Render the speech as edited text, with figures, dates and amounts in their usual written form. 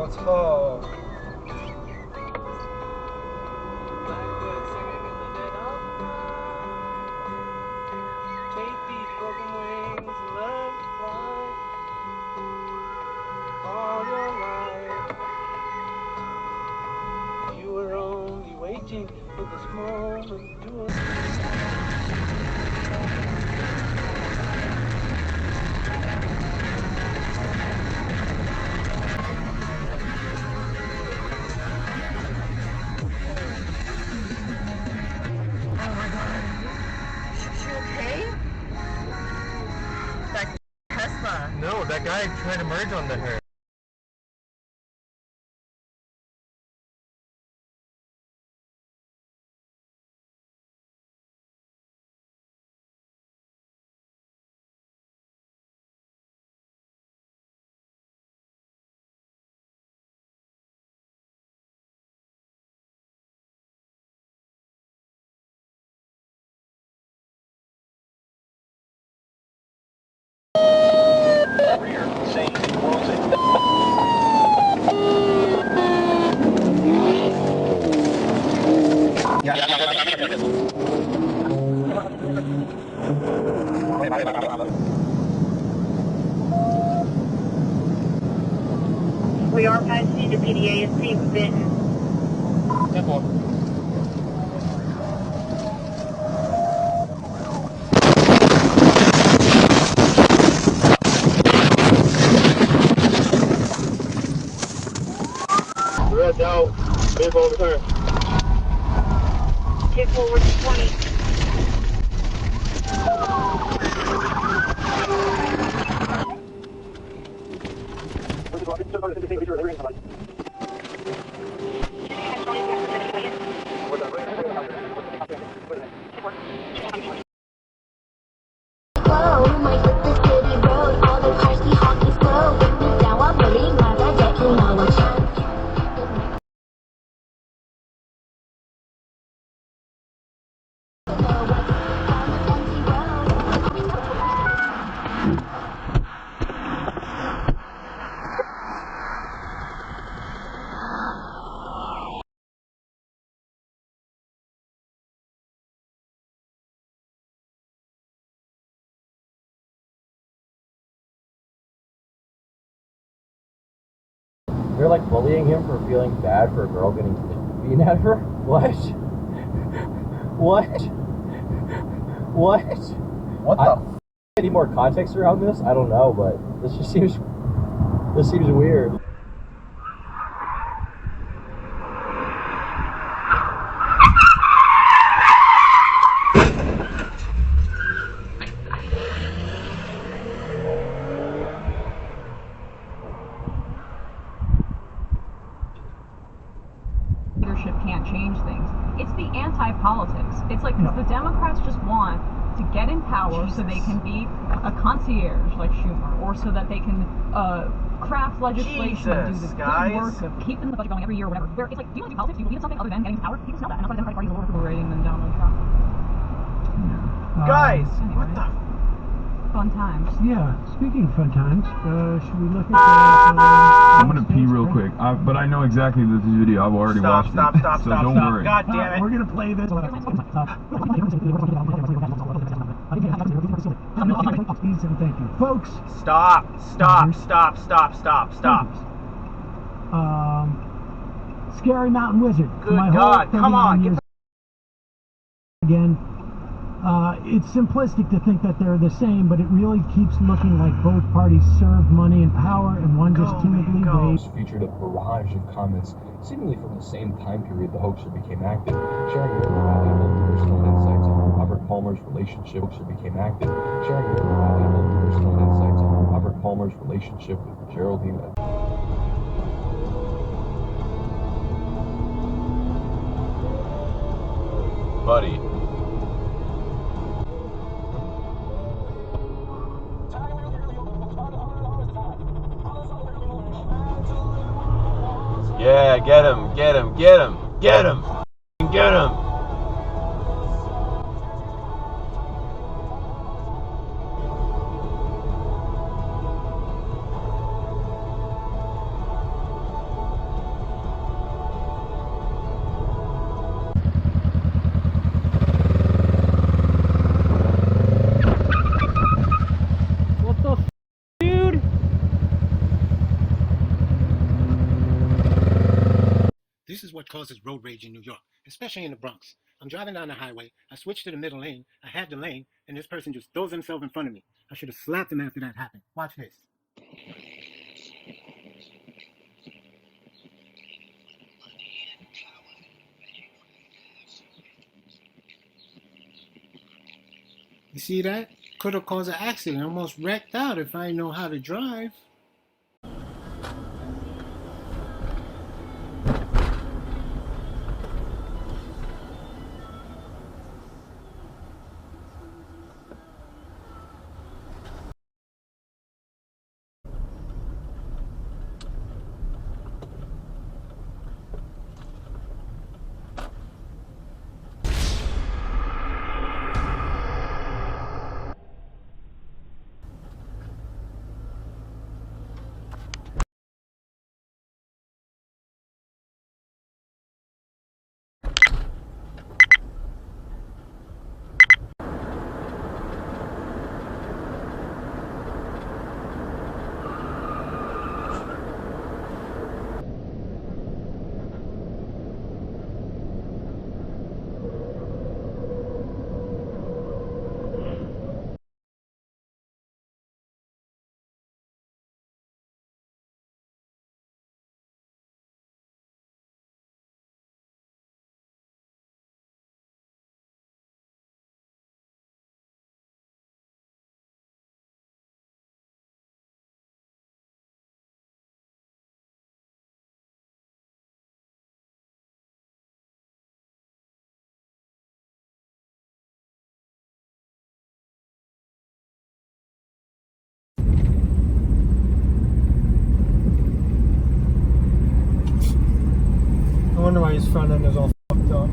我操！ For this moment to No, that guy tried to merge onto her. We are passing to PDA and C with Benton. 10-4. Red's out. Vehicle over there. 10 forward 20. They're like bullying him for feeling bad for a girl getting beaten at her? What? What? What? What the? Any more context around this? I don't know, but this just seems weird. Can't change things. It's the anti-politics. It's like the Democrats just want to get in power so they can be a concierge like Schumer, or so that they can craft legislation and do the good work of keeping the budget going every year or whatever. Where it's like, do you want to do politics? Do you believe in something other than getting to power? People smell that, and that's why the Democratic Party is overrating than Donald Trump. Guys, anyway. what the? Fun times. Yeah, speaking of fun times, should we look at I'm gonna pee real quick, but I know exactly this video. I've already watched it, so don't worry. God damn it. We're gonna play this. Please and thank you. Folks. Stop. Scary Mountain Wizard. Good God, come on. Get again. It's simplistic to think that they're the same, but it really keeps looking like both parties serve money and power, and one just timidly waits. Featured a barrage of comments, seemingly from the same time period the hoaxer became active, sharing their valuable personal insights on Robert Palmer's relationship with Geraldine. Buddy. Yeah, get him. This is what causes road rage in New York, especially in the Bronx. I'm driving down the highway. I switch to the middle lane. I have the lane, and this person just throws himself in front of me. I should have slapped him after that happened. Watch this. You see that? Could have caused an accident. Almost wrecked out if I know how to drive. I wonder why his front end is all fucked up.